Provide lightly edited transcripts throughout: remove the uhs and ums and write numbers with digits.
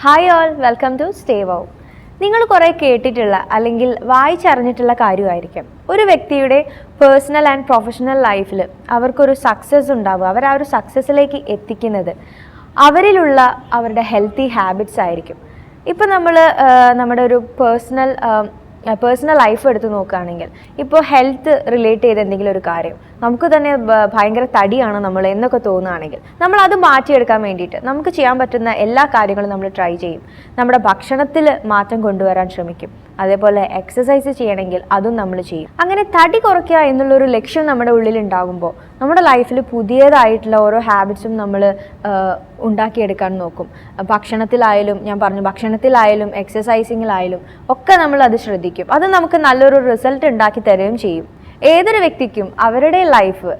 Hi all, welcome to stay wow. നിങ്ങൾ കുറേ കേട്ടിട്ടുള്ള അല്ലെങ്കിൽ വായിച്ചറിഞ്ഞിട്ടുള്ള കാര്യമായിരിക്കും ഒരു വ്യക്തിയുടെ പേഴ്സണൽ ആൻഡ് പ്രൊഫഷണൽ ലൈഫിൽ അവർക്കൊരു സക്സസ് ഉണ്ടാവുക, അവർ ആ ഒരു സക്സസ്സിലേക്ക് എത്തിക്കുന്നത് അവരിലുള്ള അവരുടെ ഹെൽത്തി ഹാബിറ്റ്സ് ആയിരിക്കും. ഇപ്പം നമ്മൾ നമ്മുടെ ഒരു പേഴ്സണൽ ലൈഫ് എടുത്ത് നോക്കുകയാണെങ്കിൽ, ഇപ്പോൾ ഹെൽത്ത് റിലേറ്റ് ചെയ്ത് എന്തെങ്കിലും ഒരു കാര്യം നമുക്ക് തന്നെ ഭയങ്കര തടിയാണ് നമ്മൾ എന്നൊക്കെ തോന്നുകയാണെങ്കിൽ, നമ്മൾ അത് മാറ്റിയെടുക്കാൻ വേണ്ടിയിട്ട് നമുക്ക് ചെയ്യാൻ പറ്റുന്ന എല്ലാ കാര്യങ്ങളും നമ്മൾ ട്രൈ ചെയ്യും. നമ്മുടെ ഭക്ഷണത്തിൽ മാറ്റം കൊണ്ടുവരാൻ ശ്രമിക്കും. അതേപോലെ എക്സസൈസ് ചെയ്യണമെങ്കിൽ അതും നമ്മൾ ചെയ്യും. അങ്ങനെ തടി കുറയ്ക്കുക എന്നുള്ളൊരു ലക്ഷ്യം നമ്മുടെ ഉള്ളിൽ ഉണ്ടാകുമ്പോൾ നമ്മുടെ ലൈഫിൽ പുതിയതായിട്ടുള്ള ഓരോ ഹാബിറ്റ്സും നമ്മൾ ഉണ്ടാക്കിയെടുക്കാൻ നോക്കും. ഭക്ഷണത്തിലായാലും, ഞാൻ പറഞ്ഞു, ഭക്ഷണത്തിലായാലും എക്സസൈസിങ്ങിലായാലും ഒക്കെ നമ്മൾ അത് ശ്രദ്ധിക്കും. അത് നമുക്ക് നല്ലൊരു റിസൾട്ട് ഉണ്ടാക്കി തരുകയും ചെയ്യും. ഏതൊരു വ്യക്തിക്കും അവരുടെ ലൈഫ്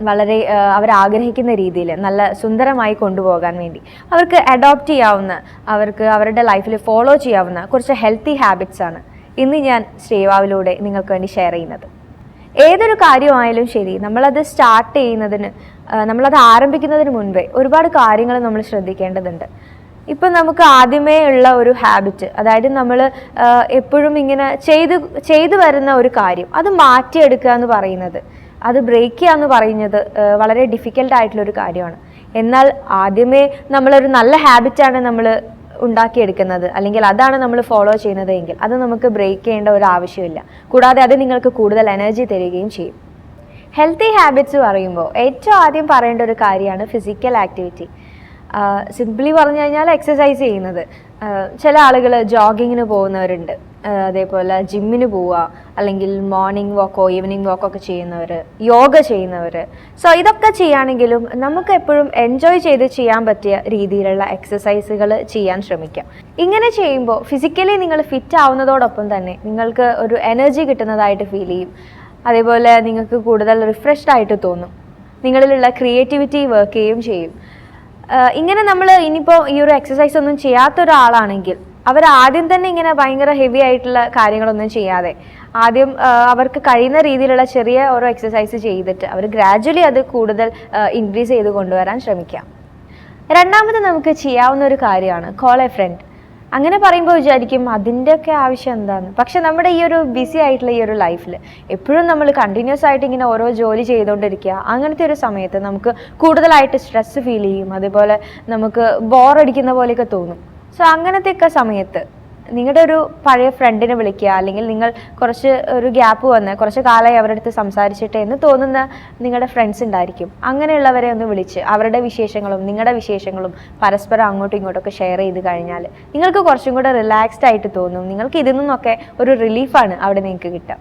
വളരെ അവരാഗ്രഹിക്കുന്ന രീതിയിൽ നല്ല സുന്ദരമായി കൊണ്ടുപോകാൻ വേണ്ടി അവർക്ക് അഡോപ്റ്റ് ചെയ്യാവുന്ന, അവർക്ക് അവരുടെ ലൈഫിൽ ഫോളോ ചെയ്യാവുന്ന കുറച്ച് ഹെൽത്തി ഹാബിറ്റ്സ് ആണ് ഇന്ന് ഞാൻ ശ്രീവാവിലൂടെ നിങ്ങൾക്ക് വേണ്ടി ഷെയർ ചെയ്യുന്നത്. ഏതൊരു കാര്യമായാലും ശരി, നമ്മളത് സ്റ്റാർട്ട് ചെയ്യുന്നതിന്, നമ്മളത് ആരംഭിക്കുന്നതിന് മുൻപേ ഒരുപാട് കാര്യങ്ങൾ നമ്മൾ ശ്രദ്ധിക്കേണ്ടതുണ്ട്. ഇപ്പം നമുക്ക് ആദ്യമേ ഉള്ള ഒരു ഹാബിറ്റ്, അതായത് നമ്മൾ എപ്പോഴും ഇങ്ങനെ ചെയ്തു വരുന്ന ഒരു കാര്യം അത് മാറ്റിയെടുക്കുക എന്ന് പറയുന്നത്, അത് ബ്രേക്ക് ചെയ്യുക എന്ന് പറയുന്നത് വളരെ ഡിഫിക്കൽട്ടായിട്ടുള്ളൊരു കാര്യമാണ്. എന്നാൽ ആദ്യമേ നമ്മളൊരു നല്ല ഹാബിറ്റാണ് നമ്മൾ ഉണ്ടാക്കിയെടുക്കുന്നത്, അല്ലെങ്കിൽ അതാണ് നമ്മൾ ഫോളോ ചെയ്യുന്നത് എങ്കിൽ അത് നമുക്ക് ബ്രേക്ക് ചെയ്യേണ്ട ഒരു ആവശ്യമില്ല. കൂടാതെ അത് നിങ്ങൾക്ക് കൂടുതൽ എനർജി തരികയും ചെയ്യും. ഹെൽത്തി ഹാബിറ്റ്സ് പറയുമ്പോൾ ഏറ്റവും ആദ്യം പറയേണ്ട ഒരു കാര്യമാണ് ഫിസിക്കൽ ആക്ടിവിറ്റി. സിംപ്ലി പറഞ്ഞു കഴിഞ്ഞാൽ എക്സസൈസ് ചെയ്യുന്നത്. ചില ആളുകൾ ജോഗിങ്ങിന് പോകുന്നവരുണ്ട്, അതേപോലെ ജിമ്മിന് പോവുക, അല്ലെങ്കിൽ മോർണിംഗ് വാക്കോ ഈവനിങ് വാക്കോ ഒക്കെ ചെയ്യുന്നവർ, യോഗ ചെയ്യുന്നവർ. സോ ഇതൊക്കെ ചെയ്യുകയാണെങ്കിലും നമുക്ക് എപ്പോഴും എൻജോയ് ചെയ്ത് ചെയ്യാൻ പറ്റിയ രീതിയിലുള്ള എക്സസൈസുകൾ ചെയ്യാൻ ശ്രമിക്കാം. ഇങ്ങനെ ചെയ്യുമ്പോൾ ഫിസിക്കലി നിങ്ങൾ ഫിറ്റ് ആവുന്നതോടൊപ്പം തന്നെ നിങ്ങൾക്ക് ഒരു എനർജി കിട്ടുന്നതായിട്ട് ഫീൽ ചെയ്യും. അതേപോലെ നിങ്ങൾക്ക് കൂടുതൽ റിഫ്രഷ്ഡ് ആയിട്ട് തോന്നും, നിങ്ങളിലുള്ള ക്രിയേറ്റിവിറ്റി വർക്ക് ചെയ്യുകയും ചെയ്യും. ഇങ്ങനെ നമ്മൾ ഇനിയിപ്പോൾ ഈ ഒരു എക്സസൈസ് ഒന്നും ചെയ്യാത്ത ഒരാളാണെങ്കിൽ അവർ ആദ്യം തന്നെ ഇങ്ങനെ ഭയങ്കര ഹെവി ആയിട്ടുള്ള കാര്യങ്ങളൊന്നും ചെയ്യാതെ ആദ്യം അവർക്ക് കഴിയുന്ന രീതിയിലുള്ള ചെറിയ ഓരോ എക്സസൈസ് ചെയ്തിട്ട് അവർ ഗ്രാജ്വലി അത് കൂടുതൽ ഇൻക്രീസ് ചെയ്ത് കൊണ്ടുവരാൻ ശ്രമിക്കാം. രണ്ടാമത് നമുക്ക് ചെയ്യാവുന്ന ഒരു കാര്യമാണ് കോൾ എ ഫ്രണ്ട്. അങ്ങനെ പറയുമ്പോൾ വിചാരിക്കും അതിൻ്റെയൊക്കെ ആവശ്യം എന്താണെന്ന്. പക്ഷെ നമ്മുടെ ഈ ഒരു ബിസി ആയിട്ടുള്ള ഈ ഒരു ലൈഫിൽ എപ്പോഴും നമ്മൾ കണ്ടിന്യൂസ് ആയിട്ട് ഇങ്ങനെ ഓരോ ജോലി ചെയ്തുകൊണ്ടിരിക്കുക, അങ്ങനത്തെ ഒരു സമയത്ത് നമുക്ക് കൂടുതലായിട്ട് സ്ട്രെസ് ഫീൽ ചെയ്യും. അതേപോലെ നമുക്ക് ബോറടിക്കുന്ന പോലെയൊക്കെ തോന്നും. സോ അങ്ങനത്തെയൊക്കെ സമയത്ത് നിങ്ങളുടെ ഒരു പഴയ ഫ്രണ്ടിനെ വിളിക്കുക, അല്ലെങ്കിൽ നിങ്ങൾ കുറച്ച് ഒരു ഗ്യാപ്പ് വന്ന് കുറച്ച് കാലമായി അവരുടെ അടുത്ത് സംസാരിച്ചിട്ട് എന്ന് തോന്നുന്ന നിങ്ങളുടെ ഫ്രണ്ട്സ് ഉണ്ടായിരിക്കും. അങ്ങനെയുള്ളവരെ ഒന്ന് വിളിച്ച് അവരുടെ വിശേഷങ്ങളും നിങ്ങളുടെ വിശേഷങ്ങളും പരസ്പരം അങ്ങോട്ടും ഇങ്ങോട്ടൊക്കെ ഷെയർ ചെയ്ത് കഴിഞ്ഞാൽ നിങ്ങൾക്ക് കുറച്ചും കൂടെ റിലാക്സ്ഡ് ആയിട്ട് തോന്നും. നിങ്ങൾക്ക് ഇതിൽ നിന്നൊക്കെ ഒരു റിലീഫാണ് അവിടെ നിങ്ങൾക്ക് കിട്ടുക.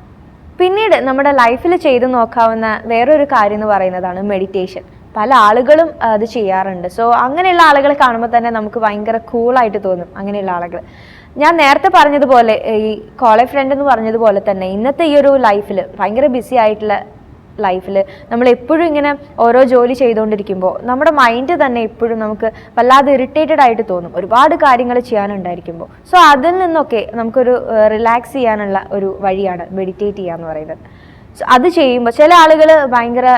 പിന്നീട് നമ്മുടെ ലൈഫിൽ ചെയ്ത് നോക്കാവുന്ന വേറൊരു കാര്യം എന്ന് പറയുന്നതാണ് മെഡിറ്റേഷൻ. പല ആളുകളും അത് ചെയ്യാറുണ്ട്. സോ അങ്ങനെയുള്ള ആളുകളെ കാണുമ്പോൾ തന്നെ നമുക്ക് ഭയങ്കര കൂളായിട്ട് തോന്നും. അങ്ങനെയുള്ള ആളുകൾ, ഞാൻ നേരത്തെ പറഞ്ഞതുപോലെ, ഈ കോളേജ് ഫ്രണ്ട് എന്ന് പറഞ്ഞതുപോലെ തന്നെ ഇന്നത്തെ ഈ ഒരു ലൈഫിൽ, ഭയങ്കര ബിസി ആയിട്ടുള്ള ലൈഫിൽ നമ്മൾ എപ്പോഴും ഇങ്ങനെ ഓരോ ജോലി ചെയ്തുകൊണ്ടിരിക്കുമ്പോൾ നമ്മുടെ മൈൻഡ് തന്നെ എപ്പോഴും നമുക്ക് വല്ലാതെ ഇറിറ്റേറ്റഡ് ആയിട്ട് തോന്നും, ഒരുപാട് കാര്യങ്ങൾ ചെയ്യാനുണ്ടായിരിക്കുമ്പോൾ. സോ അതിൽ നിന്നൊക്കെ നമുക്കൊരു റിലാക്സ് ചെയ്യാനുള്ള ഒരു വഴിയാണ് മെഡിറ്റേറ്റ് ചെയ്യുക എന്ന് പറയുന്നത്. അത് ചെയ്യുമ്പോൾ ചില ആളുകൾ ഭയങ്കര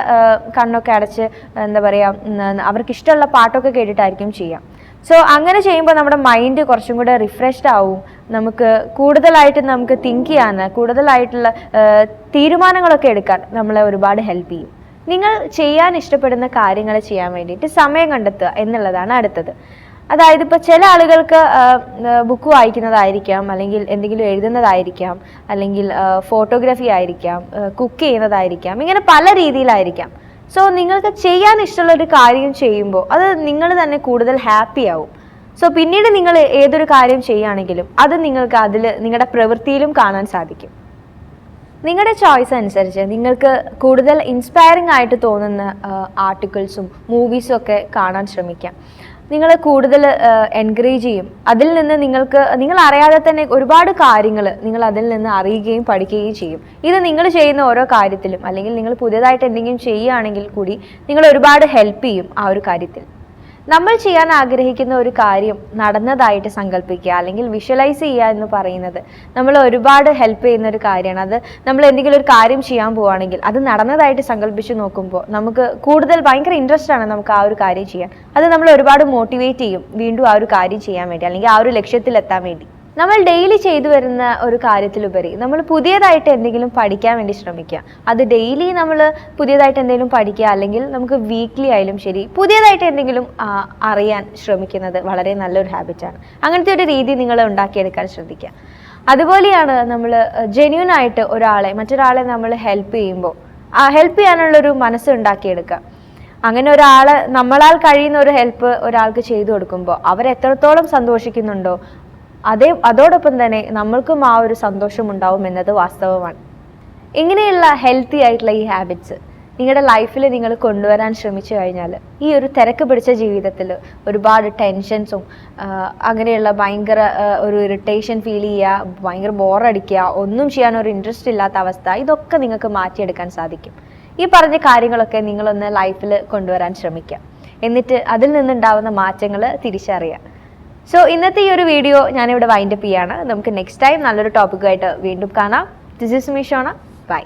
കണ്ണൊക്കെ അടച്ച്, എന്താ പറയുക, അവർക്ക് ഇഷ്ടമുള്ള പാട്ടൊക്കെ കേട്ടിട്ടായിരിക്കും ചെയ്യാം. സോ അങ്ങനെ ചെയ്യുമ്പോൾ നമ്മുടെ മൈൻഡ് കുറച്ചും കൂടെ റിഫ്രഷ്ഡ് ആവും. നമുക്ക് കൂടുതലായിട്ട് നമുക്ക് തിങ്ക് ചെയ്യാൻ, കൂടുതലായിട്ടുള്ള തീരുമാനങ്ങളൊക്കെ എടുക്കാൻ നമ്മളെ ഒരുപാട് ഹെൽപ്പ് ചെയ്യും. നിങ്ങൾ ചെയ്യാൻ ഇഷ്ടപ്പെടുന്ന കാര്യങ്ങൾ ചെയ്യാൻ വേണ്ടിയിട്ട് സമയം കണ്ടെത്തുക എന്നുള്ളതാണ് അടുത്തത്. അതായത് ഇപ്പോൾ ചില ആളുകൾക്ക് ബുക്ക് വായിക്കുന്നതായിരിക്കാം, അല്ലെങ്കിൽ എന്തെങ്കിലും എഴുതുന്നതായിരിക്കാം, അല്ലെങ്കിൽ ഫോട്ടോഗ്രാഫി ആയിരിക്കാം, കുക്ക് ചെയ്യുന്നതായിരിക്കാം, ഇങ്ങനെ പല രീതിയിലായിരിക്കാം. സോ നിങ്ങൾക്ക് ചെയ്യാൻ ഇഷ്ടമുള്ളൊരു കാര്യം ചെയ്യുമ്പോൾ അത് നിങ്ങൾ തന്നെ കൂടുതൽ ഹാപ്പി ആവും. സോ പിന്നീട് നിങ്ങൾ ഏതൊരു കാര്യം ചെയ്യുകയാണെങ്കിലും അത് നിങ്ങൾക്ക് അതിൽ നിങ്ങളുടെ പ്രവൃത്തിയിലും കാണാൻ സാധിക്കും. നിങ്ങളുടെ ചോയ്സ് അനുസരിച്ച് നിങ്ങൾക്ക് കൂടുതൽ ഇൻസ്പയറിംഗ് ആയിട്ട് തോന്നുന്ന ആർട്ടിക്കിൾസും മൂവീസും ഒക്കെ കാണാൻ ശ്രമിക്കാം. നിങ്ങളെ കൂടുതൽ എൻകറേജ് ചെയ്യും. അതിൽ നിന്ന് നിങ്ങൾ അറിയാതെ തന്നെ ഒരുപാട് കാര്യങ്ങൾ നിങ്ങൾ അതിൽ നിന്ന് അറിയുകയും പഠിക്കുകയും ചെയ്യും. ഇത് നിങ്ങൾ ചെയ്യുന്ന ഓരോ കാര്യത്തിലും, അല്ലെങ്കിൽ നിങ്ങൾ പുതിയതായിട്ട് എന്തെങ്കിലും ചെയ്യുകയാണെങ്കിൽ കൂടി നിങ്ങൾ ഒരുപാട് ഹെൽപ്പ് ചെയ്യും ആ ഒരു കാര്യത്തിൽ. നമ്മൾ ചെയ്യാൻ ആഗ്രഹിക്കുന്ന ഒരു കാര്യം നടന്നതായിട്ട് സങ്കല്പിക്കുക അല്ലെങ്കിൽ വിഷ്വലൈസ് ചെയ്യുക എന്ന് പറയുന്നത് നമ്മൾ ഒരുപാട് ഹെൽപ്പ് ചെയ്യുന്ന ഒരു കാര്യമാണ്. അത് നമ്മൾ എന്തെങ്കിലും ഒരു കാര്യം ചെയ്യാൻ പോവുകയാണെങ്കിൽ അത് നടന്നതായിട്ട് സങ്കല്പിച്ച് നോക്കുമ്പോൾ നമുക്ക് കൂടുതൽ ഭയങ്കര ഇൻട്രസ്റ്റ് ആണ് നമുക്ക് ആ ഒരു കാര്യം ചെയ്യാൻ. അത് നമ്മൾ ഒരുപാട് മോട്ടിവേറ്റ് ചെയ്യും വീണ്ടും ആ ഒരു കാര്യം ചെയ്യാൻ വേണ്ടി അല്ലെങ്കിൽ ആ ഒരു ലക്ഷ്യത്തിലെത്താൻ വേണ്ടി. നമ്മൾ ഡെയിലി ചെയ്തു വരുന്ന ഒരു കാര്യത്തിലുപരി നമ്മൾ പുതിയതായിട്ട് എന്തെങ്കിലും പഠിക്കാൻ വേണ്ടി ശ്രമിക്കുക. അത് ഡെയിലി നമ്മൾ പുതിയതായിട്ട് എന്തെങ്കിലും പഠിക്കുക അല്ലെങ്കിൽ നമുക്ക് വീക്ക്ലി ആയാലും ശരി പുതിയതായിട്ട് എന്തെങ്കിലും അറിയാൻ ശ്രമിക്കുന്നത് വളരെ നല്ലൊരു ഹാബിറ്റാണ്. അങ്ങനത്തെ ഒരു രീതി നിങ്ങൾ ഉണ്ടാക്കിയെടുക്കാൻ ശ്രദ്ധിക്കുക. അതുപോലെയാണ് നമ്മൾ ജെന്യൂൻ ആയിട്ട് മറ്റൊരാളെ നമ്മൾ ഹെൽപ്പ് ചെയ്യുമ്പോൾ ഹെൽപ്പ് ചെയ്യാനുള്ളൊരു മനസ്സ് ഉണ്ടാക്കിയെടുക്കുക. അങ്ങനെ നമ്മളാൽ കഴിയുന്ന ഒരു ഹെൽപ്പ് ഒരാൾക്ക് ചെയ്തു കൊടുക്കുമ്പോൾ അവരെത്രത്തോളം സന്തോഷിക്കുന്നുണ്ടോ അതോടൊപ്പം തന്നെ നമ്മൾക്കും ആ ഒരു സന്തോഷം ഉണ്ടാവും എന്നത് വാസ്തവമാണ്. ഇങ്ങനെയുള്ള ഹെൽത്തി ആയിട്ടുള്ള ഈ ഹാബിറ്റ്സ് നിങ്ങളുടെ ലൈഫിൽ നിങ്ങൾ കൊണ്ടുവരാൻ ശ്രമിച്ചു കഴിഞ്ഞാൽ ഈ ഒരു തിരക്ക് പിടിച്ച ജീവിതത്തിൽ ഒരുപാട് ടെൻഷൻസും അങ്ങനെയുള്ള ഭയങ്കര ഒരു ഇറിറ്റേഷൻ ഫീൽ ചെയ്യുക, ഭയങ്കര ബോറടിക്കുക, ഒന്നും ചെയ്യാൻ ഒരു ഇൻട്രസ്റ്റ് ഇല്ലാത്ത അവസ്ഥ, ഇതൊക്കെ നിങ്ങൾക്ക് മാറ്റിയെടുക്കാൻ സാധിക്കും. ഈ പറഞ്ഞ കാര്യങ്ങളൊക്കെ നിങ്ങളൊന്ന് ലൈഫിൽ കൊണ്ടുവരാൻ ശ്രമിക്കുക. എന്നിട്ട് അതിൽ നിന്നുണ്ടാവുന്ന മാറ്റങ്ങൾ തിരിച്ചറിയുക. സോ ഇന്നത്തെ ഈ ഒരു വീഡിയോ ഞാനിവിടെ വൈൻഡപ്പ് ചെയ്യാണ്. നമുക്ക് നെക്സ്റ്റ് ടൈം നല്ലൊരു ടോപ്പിക്കുമായിട്ട് വീണ്ടും കാണാം. This is me Shona. By.